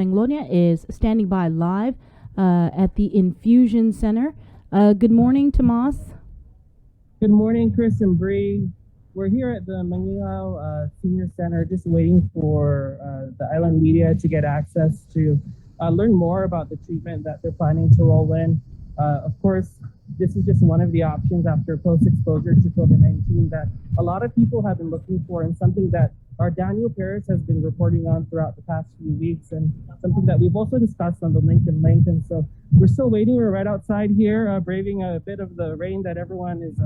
Manglona is standing by live at the Infusion Center. Good morning, Tomas. Good morning, Chris and Bree. We're here at the Manglona Senior Center just waiting for the island media to get access to learn more about the treatment that they're planning to roll in. Of course, this is just one of the options after post-exposure to COVID-19 that a lot of people have been looking for, and something that our Daniel Paris has been reporting on throughout the past few weeks, and something that we've also discussed on the Lincoln Link. And so we're still waiting. We're right outside here, braving a bit of the rain that everyone is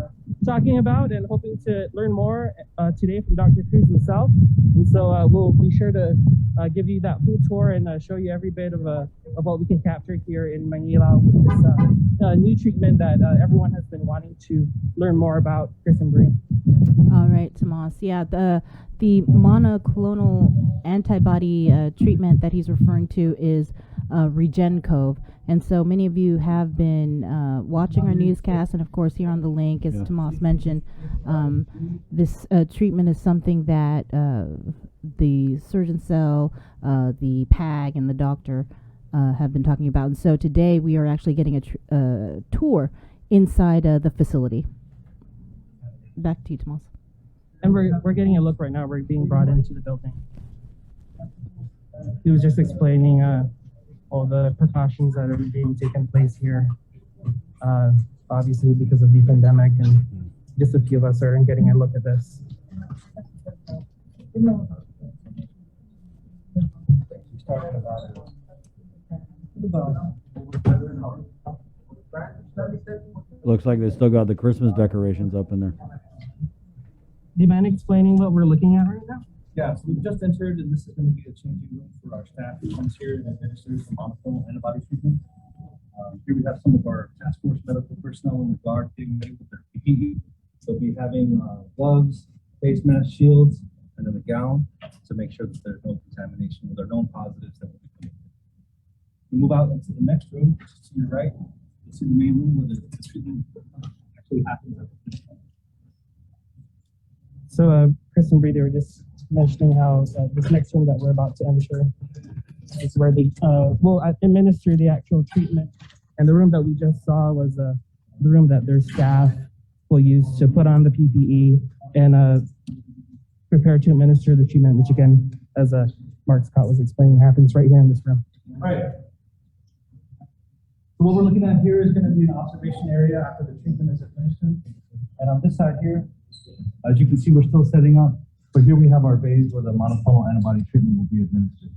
talking about, and hoping to learn more today from Dr. Cruz himself. And so we'll be sure to give you that full tour and show you every bit of what we can capture here in Manila with this new treatment that everyone has been wanting to learn more about. Chris and Bree. All right, Tomas. Yeah, the monoclonal antibody treatment that he's referring to is RegenCove. And so many of you have been watching our newscast, and of course here on the link, as Tomas mentioned, this treatment is something that the surgeon cell, the PAG, and the doctor have been talking about. And so today we are actually getting a tour inside the facility. Back to you, Tomas. And we're getting a look right now. We're being brought into the building. He was just explaining all the precautions that are being taken place here, obviously because of the pandemic, and just a few of us are getting a look at this. Looks like they still got the Christmas decorations up in there. Do you mind explaining what we're looking at right now? Yeah, so we've just entered, and this is going to be a changing room for our staff who comes here and administers the monoclonal antibody treatment. Here we have some of our task force medical personnel in the guard getting ready with their PPE. So we'll be having gloves, face mask, shields, and then a gown to make sure that there's no contamination with our known positives that will be coming in. We move out into the next room, which is to your right. You'll see the main room where the treatment actually happens at the finish line. So Chris and Bree, they were just mentioning how this next room that we're about to enter is where they will administer the actual treatment. And the room that we just saw was the room that their staff will use to put on the PPE and prepare to administer the treatment, which again, as Mark Scott was explaining, happens right here in this room. All right. So what we're looking at here is going to be an observation area after the treatment is administered. And on this side here, as you can see, we're still setting up, but here we have our bays where the monoclonal antibody treatment will be administered.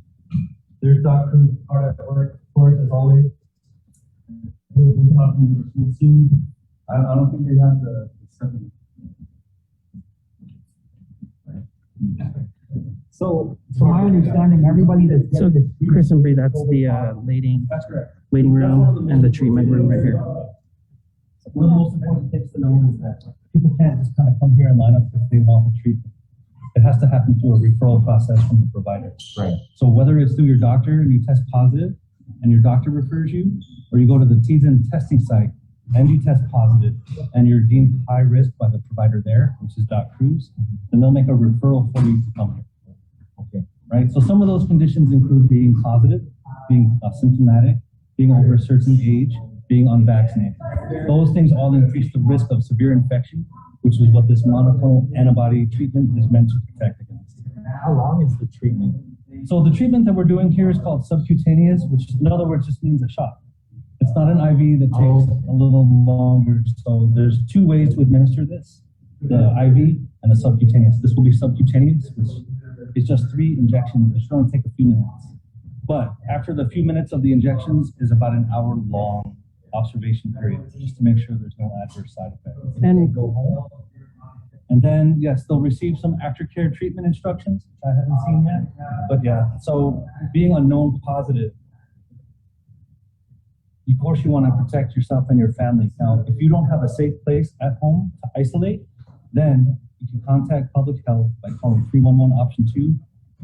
There's Dr. hard at work, of course, as always. I don't think they have the 7. So from my understanding, everybody that's So Chris and Bree, that's the waiting room and the treatment room right here. One of the most important things to know is that people can't just kind of come here and line up if they want the treatment. It has to happen through a referral process from the provider. Right. So whether it's through your doctor and you test positive and your doctor refers you, or you go to the T-Zen testing site and you test positive and you're deemed high risk by the provider there, which is Doc Cruz, then they'll make a referral for you to come here. Okay. Right. So some of those conditions include being positive, being symptomatic, being over a certain age, being unvaccinated. Those things all increase the risk of severe infection, which is what this monoclonal antibody treatment is meant to protect against. How long is the treatment? So the treatment that we're doing here is called subcutaneous, which in other words just means a shot. It's not an IV that takes a little longer. So there's 2 ways to administer this, the IV and the subcutaneous. This will be subcutaneous, which is just 3 injections. It should only take a few minutes. But after the few minutes of the injections is about an hour-long observation period, just to make sure there's no adverse side effects. And go home. And then, yes, they'll receive some aftercare treatment instructions, which I haven't seen yet. But yeah, so being a known positive, of course you want to protect yourself and your family. Now, if you don't have a safe place at home to isolate, then you can contact public health by calling 311 option 2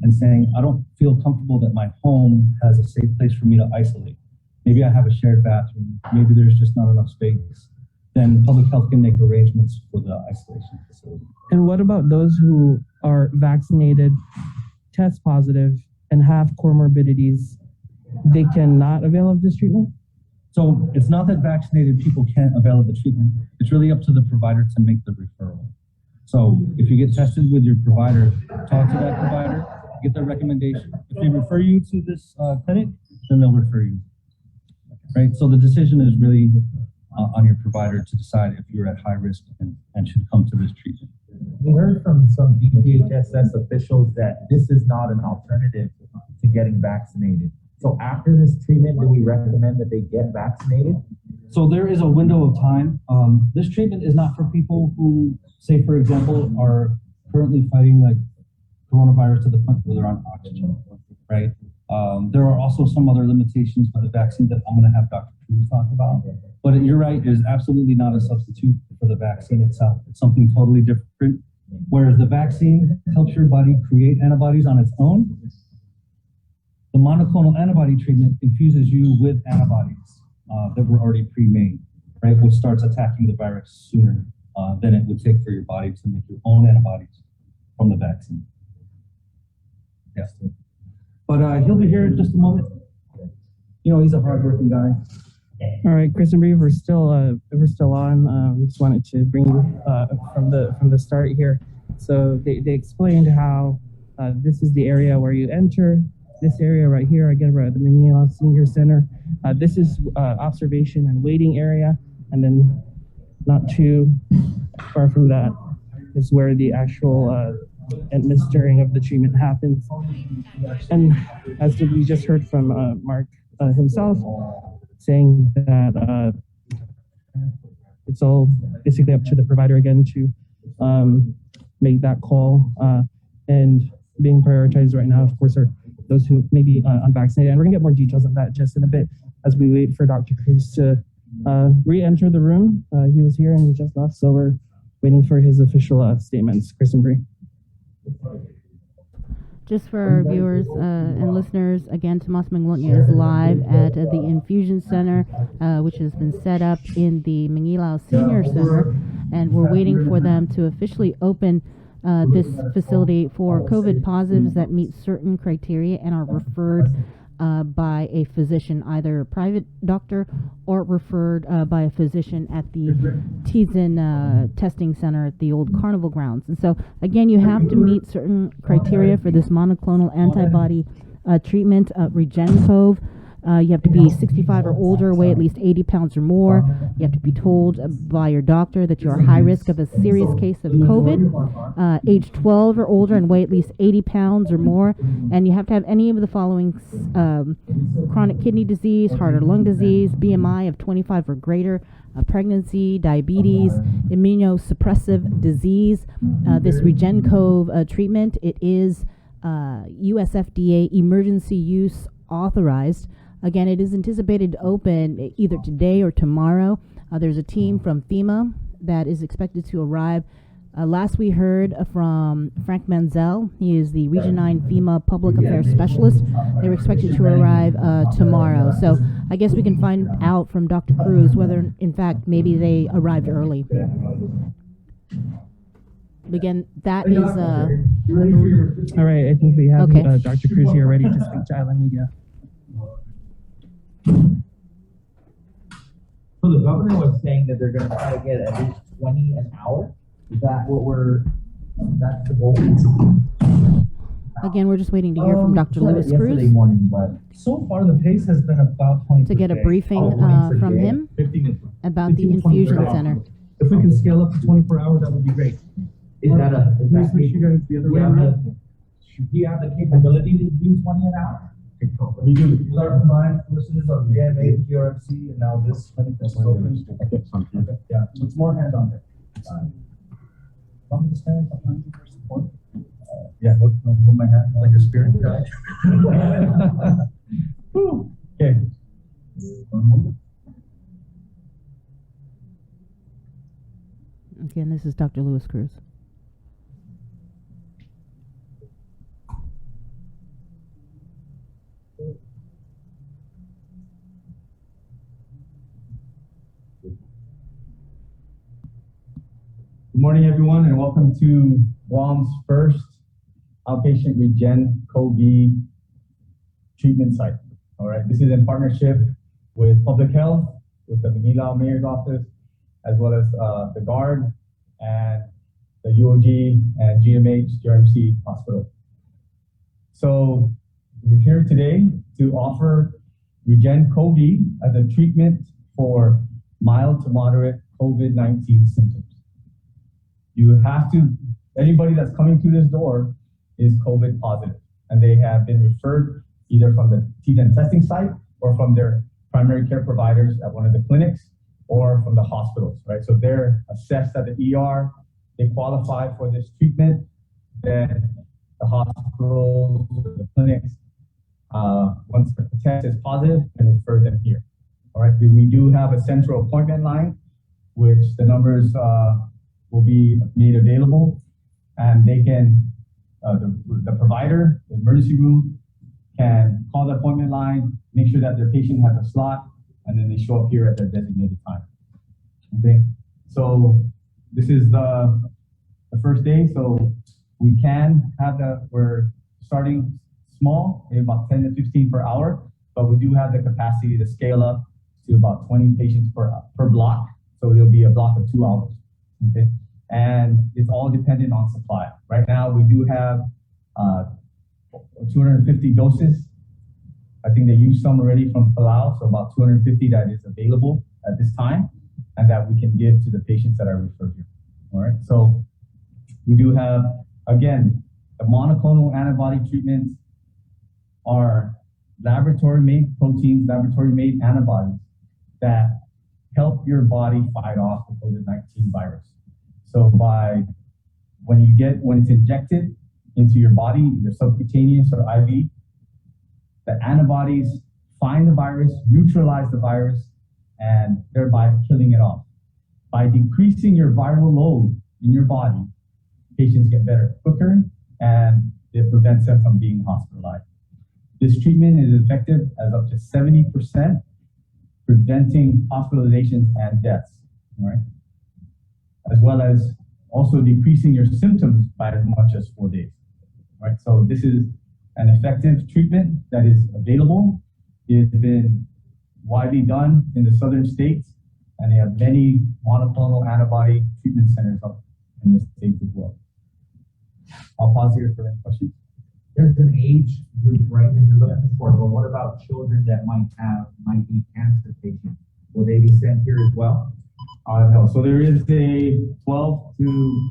and saying, I don't feel comfortable that my home has a safe place for me to isolate. Maybe I have a shared bathroom. Maybe there's just not enough space. Then public health can make arrangements for the isolation facility. And what about those who are vaccinated, test positive, and have comorbidities they cannot avail of this treatment? So it's not that vaccinated people can't avail of the treatment. It's really up to the provider to make the referral. So if you get tested with your provider, talk to that provider, get their recommendation. If they refer you to this clinic, then they'll refer you. Right? So the decision is really on your provider to decide if you're at high risk and should come to this treatment. We heard from some DPHSS officials that this is not an alternative to getting vaccinated. So after this treatment, do we recommend that they get vaccinated? So there is a window of time. This treatment is not for people who, say, for example, are currently fighting like coronavirus to the point where they're on oxygen, right? There are also some other limitations with the vaccine that I'm going to have Dr. Cruz talk about. But you're right, it is absolutely not a substitute for the vaccine itself. It's something totally different. Whereas the vaccine helps your body create antibodies on its own, the monoclonal antibody treatment infuses you with antibodies that were already pre-made, right? Which starts attacking the virus sooner than it would take for your body to make your own antibodies from the vaccine. Yes. But he'll be here in just a moment. You know, he's a hardworking guy. All right, Chris and Bree, we're still on. Just wanted to bring from the start here. So they explained how this is the area where you enter. This area right here, again, we're at the Manglona Senior Center. This is observation and waiting area, and then not too far from that is where the actual administering of the treatment happens. And as we just heard from Mark himself, saying that it's all basically up to the provider again to make that call. And being prioritized right now, of course, are those who may be unvaccinated. And we're gonna get more details on that just in a bit as we wait for Dr. Cruz to re-enter the room. He was here and just left, so we're waiting for his official statements. Chris and Bree. Just for our viewers and listeners, again, Tomas Manglona is live at the Infusion Center, which has been set up in the Manglona Senior Center, and we're waiting for them to officially open this facility for COVID positives that meet certain criteria and are referred by a physician, either a private doctor or referred by a physician at the Tizen testing center at the old carnival grounds. And so, again, you have to meet certain criteria for this monoclonal antibody treatment, RegenCove. You have to be 65 or older, weigh at least 80 pounds or more. You have to be told by your doctor that you're high risk of a serious case of COVID, age 12 or older, and weigh at least 80 pounds or more. And you have to have any of the following: chronic kidney disease, heart or lung disease, BMI of 25 or greater, pregnancy, diabetes, immunosuppressive disease. This RegenCove treatment, it is US FDA emergency use authorized. Again, it is anticipated to open either today or tomorrow. There's a team from FEMA that is expected to arrive. Last we heard from Frank Manzel. He is the Region 9 FEMA Public Affairs Specialist. They were expected to arrive tomorrow. So I guess we can find out from Dr. Cruz whether, in fact, maybe they arrived early. Again, that is... All right, I think we have Okay. Dr. Cruz here ready to speak to Island Media. So the governor was saying that they're going to try to get at least 20 an hour. Is that that's the goal? Again, we're just waiting to hear from Dr. Lewis Yesterday Cruz morning, but So far, the pace has been about 20 to get a per day. briefing 20 per from day. him 15 about the 15 to 20 per Infusion day. Center. If we can scale up to 24 hours, that would be great. is that Please make sure you guys the other way. do you have the capability to do 20 an hour? We do. With our combined forces of JMA, QRFC, and now this clinic that's open. Yeah, so it's more hands on there. Want me to stand behind you for support? Yeah, hold my hand like a spirit guide. Okay. One moment. Again, this is Dr. Lewis Cruz. Good morning, everyone, and welcome to Guam's first outpatient RegenCove treatment site. All right, this is in partnership with Public Health, with the Manila Mayor's Office, as well as the Guard and the UOG and GMH, GRMC Hospital. So we're here today to offer Regen COVID as a treatment for mild to moderate COVID-19 symptoms. You have to, anybody that's coming through this door is COVID positive, and they have been referred either from the T10 testing site or from their primary care providers at one of the clinics or from the hospitals, right? So they're assessed at the ER, they qualify for this treatment, then the hospitals, the clinics, once the test is positive, and refer them here. All right, we do have a central appointment line, which the numbers will be made available, and they can, the provider, the emergency room, can call the appointment line, make sure that their patient has a slot, and then they show up here at their designated time. Okay, so this is the first day, so we can have we're starting small, maybe about 10 to 15 per hour, but we do have the capacity to scale up to about 20 patients per block, so there'll be a block of 2 hours, okay? And it's all dependent on supply. Right now, we do have 250 doses. I think they used some already from Palau, so about 250 that is available at this time, and that we can give to the patients that are referred here. All right, so we do have, again, the monoclonal antibody treatments are laboratory-made proteins, laboratory-made antibodies that help your body fight off the COVID-19 virus. So when it's injected into your body, either subcutaneous or IV, the antibodies find the virus, neutralize the virus, and thereby killing it off. By decreasing your viral load in your body, patients get better quicker, and it prevents them from being hospitalized. This treatment is effective as up to 70%, preventing hospitalizations and deaths, all right? As well as also decreasing your symptoms by as much as 4 days, right? So this is an effective treatment that is available. It has been widely done in the southern states, and they have many monoclonal antibody treatment centers up in the states as well. I'll pause here for any questions. There's an age group, right, that you're looking for, but what about children that might be cancer patients? Will they be sent here as well? No, so there is a 12 and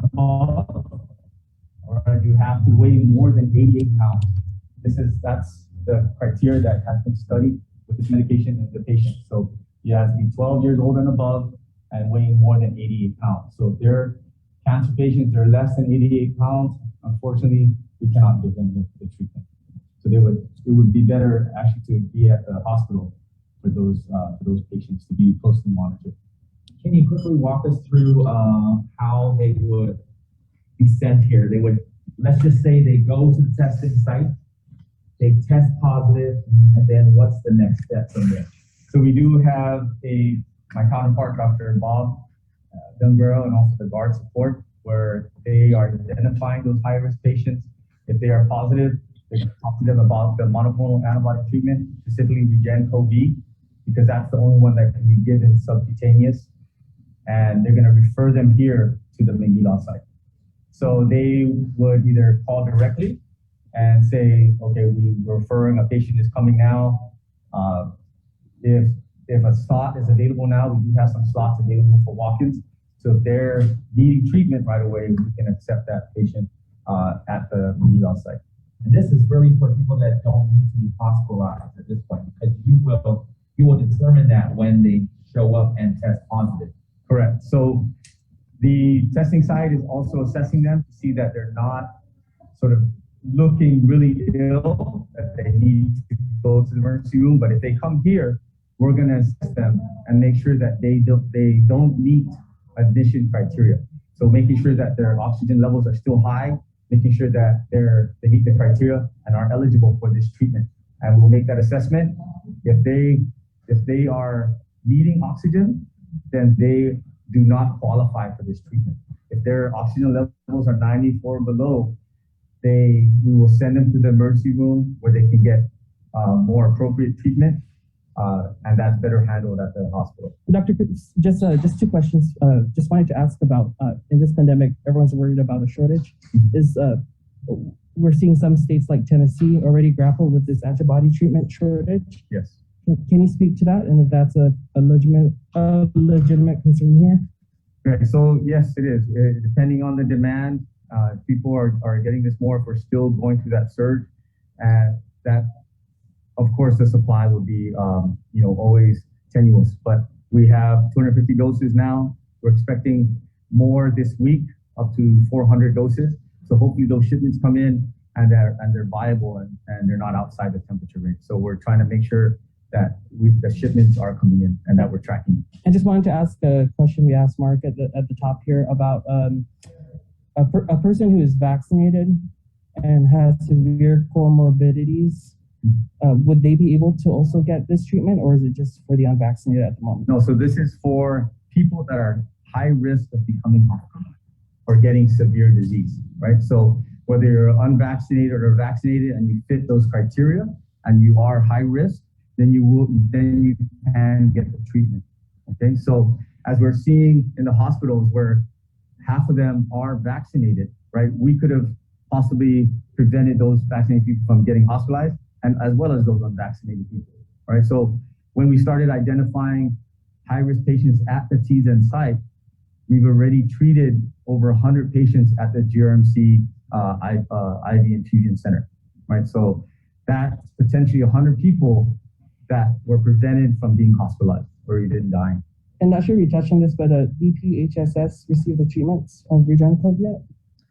above, or you have to weigh more than 88 pounds. That's the criteria that has been studied with this medication in the patient. So you have to be 12 years old and above and weighing more than 88 pounds. So if they're cancer patients, they're less than 88 pounds, unfortunately, we cannot give them the treatment. So it would be better actually to be at the hospital for those patients to be closely monitored. Can you quickly walk us through how they would be sent here? They would, let's just say they go to the testing site, they test positive, and then what's the next step from there? So we do have my counterpart, Dr. Bob Dunguero, and also the Guard support, where they are identifying those high-risk patients. If they are positive, they can talk to them about the monoclonal antibody treatment, specifically Regen COVID, because that's the only one that can be given subcutaneous, and they're going to refer them here to the Manglona site. So they would either call directly and say, okay, we're referring a patient is coming now. If a slot is available now, we do have some slots available for walk-ins. So if they're needing treatment right away, we can accept that patient at the Manglona site. And this is really for people that don't need to be hospitalized at this point, because you will determine that when they show up and test positive. Correct. So the testing site is also assessing them to see that they're not sort of looking really ill, that they need to go to the emergency room. But if they come here, we're going to assess them and make sure that they don't meet admission criteria. So making sure that their oxygen levels are still high, making sure that they meet the criteria and are eligible for this treatment. And we'll make that assessment. If they are needing oxygen, then they do not qualify for this treatment. If their oxygen levels are 94 or below, we will send them to the emergency room where they can get more appropriate treatment, and that's better handled at the hospital. Dr. Cruz, just two questions. Just wanted to ask about in this pandemic, everyone's worried about a shortage. We're seeing some states like Tennessee already grapple with this antibody treatment shortage. Yes. Can you speak to that, and if that's a legitimate concern here? Okay, so yes, it is. Depending on the demand, people are getting this more if we're still going through that surge, and that, of course, the supply will be, always tenuous. But we have 250 doses now. We're expecting more this week, up to 400 doses. So hopefully those shipments come in and they're viable and they're not outside the temperature range. So we're trying to make sure that the shipments are coming in and that we're tracking. I just wanted to ask a question we asked Mark at the top here about a person who is vaccinated and has severe comorbidities. Would they be able to also get this treatment, or is it just for the unvaccinated at the moment? No, so this is for people that are high risk of becoming hospitalized or getting severe disease, right? So whether you're unvaccinated or vaccinated and you fit those criteria and you are high risk, then you can get the treatment. Okay, so as we're seeing in the hospitals where half of them are vaccinated, right? We could have possibly prevented those vaccinated people from getting hospitalized, and as well as those unvaccinated people, right? So when we started identifying high-risk patients at the TZN site, we've already treated over 100 patients at the GRMC IV Infusion Center, right? So that's potentially 100 people that were prevented from being hospitalized or even dying. And not sure we touched on this, but DPHSS received the treatments of REGEN-COV yet?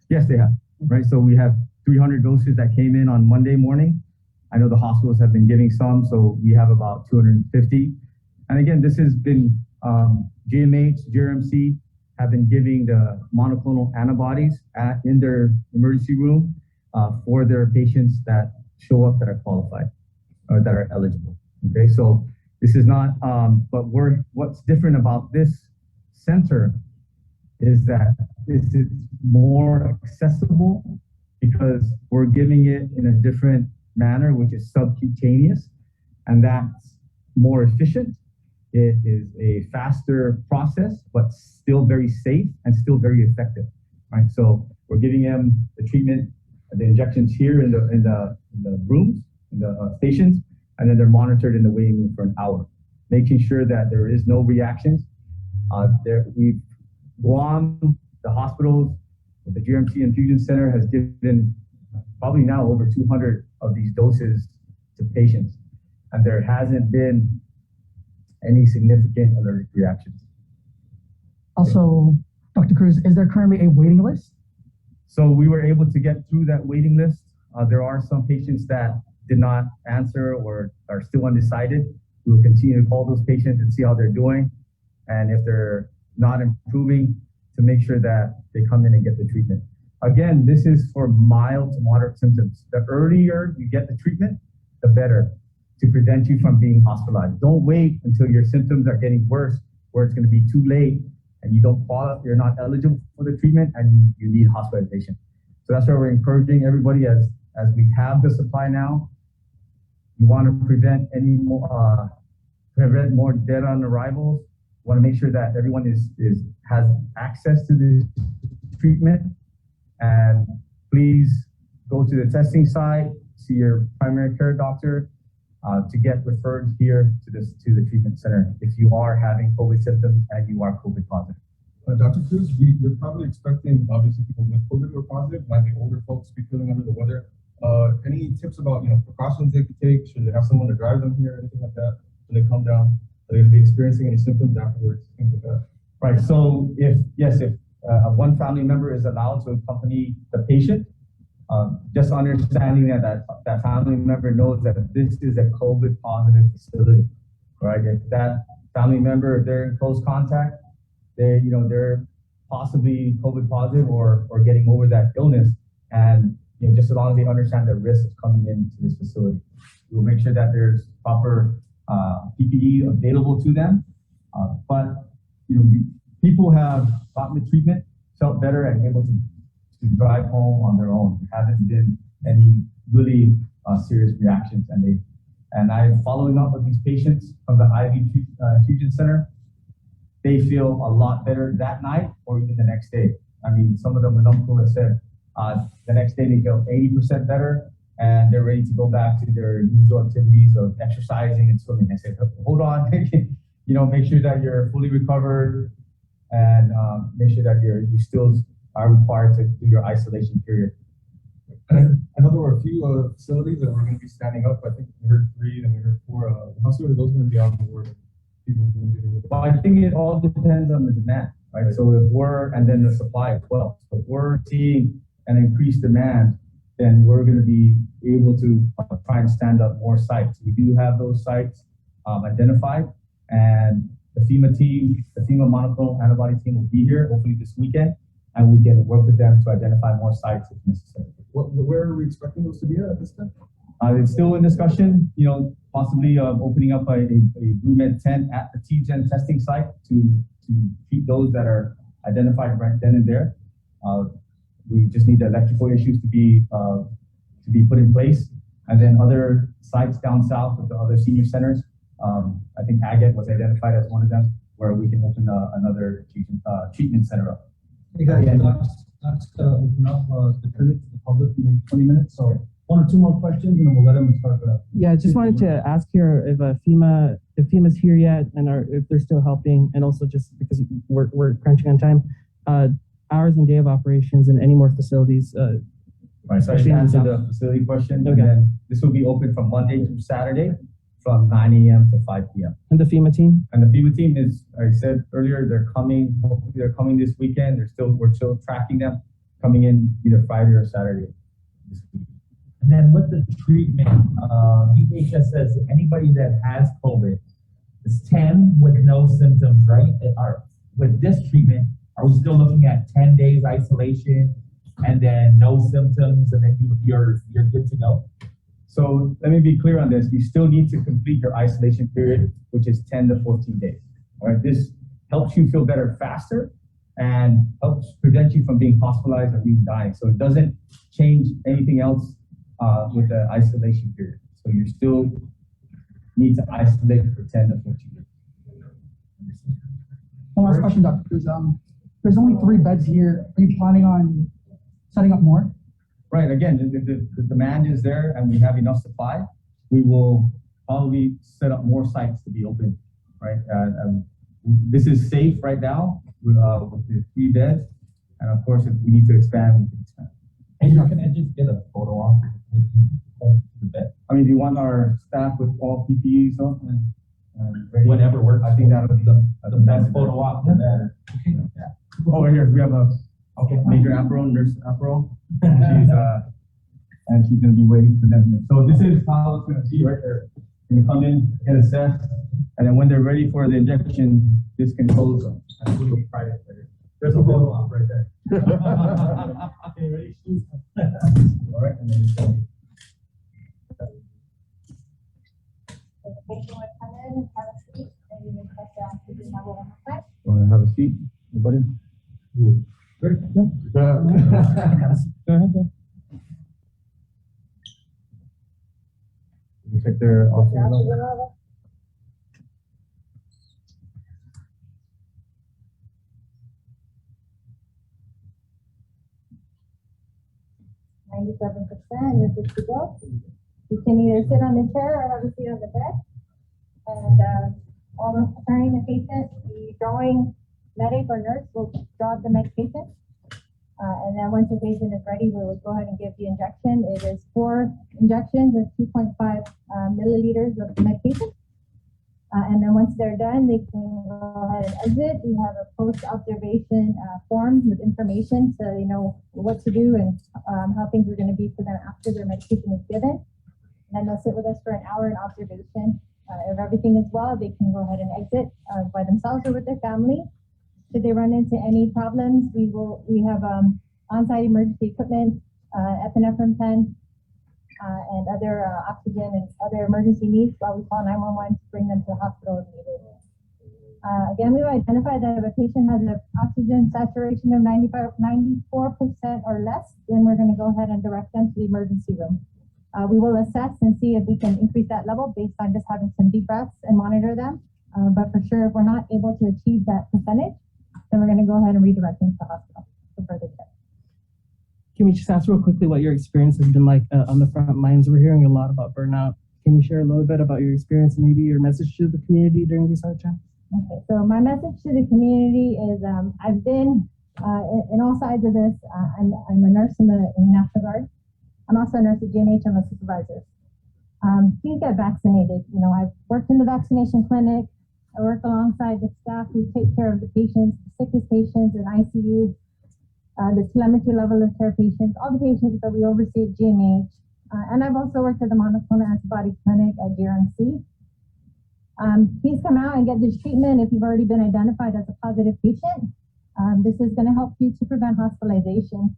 Yes, they have, right? So we have 300 doses that came in on Monday morning. I know the hospitals have been giving some, so we have about 250. And again, this has been GMH, GRMC have been giving the monoclonal antibodies in their emergency room for their patients that show up that are qualified or that are eligible. Okay, so this is not, but what's different about this center is that this is more accessible because we're giving it in a different manner, which is subcutaneous, and that's more efficient. It is a faster process, but still very safe and still very effective, right? So we're giving them the treatment, the injections here in the rooms, in the stations, and then they're monitored in the waiting room for an hour, making sure that there is no reactions. We've gone, the hospitals, the GRMC Infusion Center has given probably now over 200 of these doses to patients, and there hasn't been any significant allergic reactions. Also, Dr. Cruz, is there currently a waiting list? So we were able to get through that waiting list. There are some patients that did not answer or are still undecided. We will continue to call those patients and see how they're doing, and if they're not improving, to make sure that they come in and get the treatment. Again, this is for mild to moderate symptoms. The earlier you get the treatment, the better, to prevent you from being hospitalized. Don't wait until your symptoms are getting worse, where it's going to be too late and you don't qualify, you're not eligible for the treatment and you need hospitalization. So that's why we're encouraging everybody as we have the supply now. We want to prevent more dead on arrivals. We want to make sure that everyone has access to this treatment. And please go to the testing site, see your primary care doctor, to get referred here to the treatment center if you are having COVID symptoms and you are COVID positive. Dr. Cruz, we're probably expecting obviously people with COVID who are positive, might be older folks be feeling under the weather. Any tips about precautions they could take? Should they have someone to drive them here, anything like that? When they come down, are they going to be experiencing any symptoms afterwards, things like that? Right. So if one family member is allowed to accompany the patient, just understanding that family member knows that this is a COVID positive facility, right? If that family member, if they're in close contact, they're possibly COVID positive or getting over that illness, and just as long as they understand the risks coming into this facility, we'll make sure that there's proper PPE available to them. But people have gotten the treatment, felt better, and able to to drive home on their own. There haven't been any really serious reactions, and I'm following up with these patients from the Infusion Center. They feel a lot better that night or even the next day. I mean, some of them with uncle have said the next day they feel 80% better and they're ready to go back to their usual activities of exercising and swimming. I said, hold on, make sure that you're fully recovered and make sure that you still are required to do your isolation period. I know there were a few facilities that were going to be standing up. I think we heard 3, then we heard 4. How soon are those going to be on board? Well, I think it all depends on the demand, right? So and then the supply as well. So if we're seeing an increased demand, then we're going to be able to try and stand up more sites. We do have those sites identified, and the FEMA monoclonal antibody team will be here hopefully this weekend, and we can work with them to identify more sites if necessary. Where are we expecting those to be at this time? It's still in discussion, possibly opening up a Blue Med tent at the TGen testing site to treat those that are identified right then and there. We just need the electrical issues to be put in place. And then other sites down south with the other senior centers, I think Agate was identified as one of them, where we can open another treatment center up. Hey guys, let's open up the clinic to the public in maybe 20 minutes. So 1 or 2 more questions, and then we'll let them start. Yeah, I just wanted to ask here if FEMA's here yet, and if they're still helping, and also just because we're crunching on time, hours and day of operations and any more facilities. Right, so I should answer the facility question. Okay. And then this will be open from Monday through Saturday from 9 a.m. to 5 p.m. And the FEMA team? And the FEMA team is, I said earlier, they're coming. Hopefully they're coming this weekend. We're still tracking them, coming in either Friday or Saturday this week. And then with the treatment, UHS says anybody that has COVID is 10 with no symptoms, right? With this treatment, are we still looking at 10 days isolation and then no symptoms, and then you're good to go? So let me be clear on this. You still need to complete your isolation period, which is 10 to 14 days. All right, this helps you feel better faster and helps prevent you from being hospitalized or even dying. So it doesn't change anything else with the isolation period. So you still need to isolate for 10 to 14 days. One last question, Dr. Cruz. There's only 3 beds here. Are you planning on setting up more? Right. Again, the demand is there and we have enough supply. We will probably set up more sites to be open, right? This is safe right now with the 3 beds. And of course, if we need to expand, we can expand. And can I just get a photo off to the bed? I mean, do you want our staff with all PPEs on and ready? Whatever works. I think that'll be the best photo op. Yeah. Over here, we have a Major Apro, Nurse Apro. And she's going to be waiting for them here. So this is how it's going to be right there. You're going to come in, get assessed, and then when they're ready for the injection, this can close them. There's a photo op right there. Okay, ready? All right, and then it's going to be. Want to have a seat, everybody? Great. Yeah. Go ahead. We'll check their oxygen level. You're good to go. You can either sit on the chair or have a seat on the bed. And while we're preparing the patient, the drawing medic or nurse will draw the medication. And then once the patient is ready, we will go ahead and give the injection. It is 4 injections of 2.5 milliliters of medication. And then once they're done, they can go ahead and exit. We have a post-observation form with information so they know what to do and how things are going to be for them after their medication is given. And then they'll sit with us for an hour in observation. If everything is well, they can go ahead and exit by themselves or with their family. Should they run into any problems, we have on-site emergency equipment, epinephrine pen, and other oxygen and other emergency needs while we call 911 to bring them to the hospital if needed. Again, we've identified that if a patient has an oxygen saturation of 94% or less, then we're going to go ahead and direct them to the emergency room. We will assess and see if we can increase that level based on just having some deep breaths and monitor them. But for sure, if we're not able to achieve that percentage, then we're going to go ahead and redirect them to the hospital for further care. Can we just ask real quickly what your experience has been like on the front lines? We're hearing a lot about burnout. Can you share a little bit about your experience and maybe your message to the community during these hard times? Okay, so my message to the community is I've been in all sides of this. I'm a nurse in the National Guard. I'm also a nurse at GMH. I'm a supervisor. Please get vaccinated. You know, I've worked in the vaccination clinic. I work alongside the staff who take care of the patients, the sickest patients in ICU, the telemetry level of care patients, all the patients that we oversee at GMH. And I've also worked at the Manglona antibody clinic at GRMC. Please come out and get this treatment if you've already been identified as a positive patient. This is going to help you to prevent hospitalization.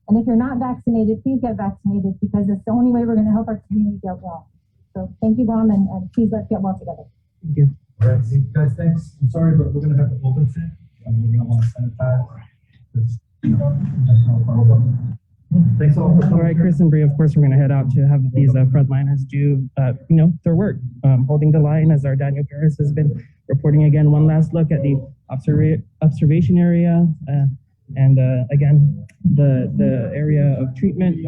And if you're not vaccinated, please get vaccinated because it's the only way we're going to help our community get well. So thank you, Bom, and please let's get well together. Thank you. All right, guys, thanks. I'm sorry, but we're gonna have to open soon. We're gonna want to sanitize. Thanks all for coming. All right, Chris and Bree, of course, we're going to head out to have these frontliners do, their work, holding the line as our Daniel Paris has been reporting again. One last look at the observation area and again, the area of treatment.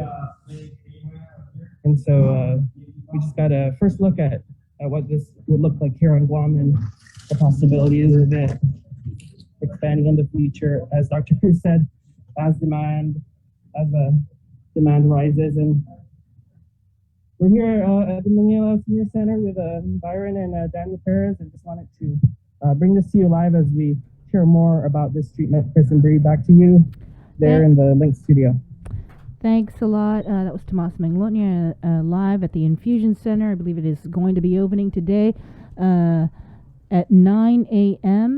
And so we just got a first look at what this would look like here on Guam and the possibilities of it expanding in the future. As Dr. Cruz said, as demand rises. And we're here at the Manila Senior Center with Byron and Daniel Perez, and just wanted to bring this to you live as we hear more about this treatment. Chris and Bree, back to you there in the Link studio. Thanks a lot. That was Tomas Manglona live at the Infusion Center. I believe it is going to be opening today at 9 a.m.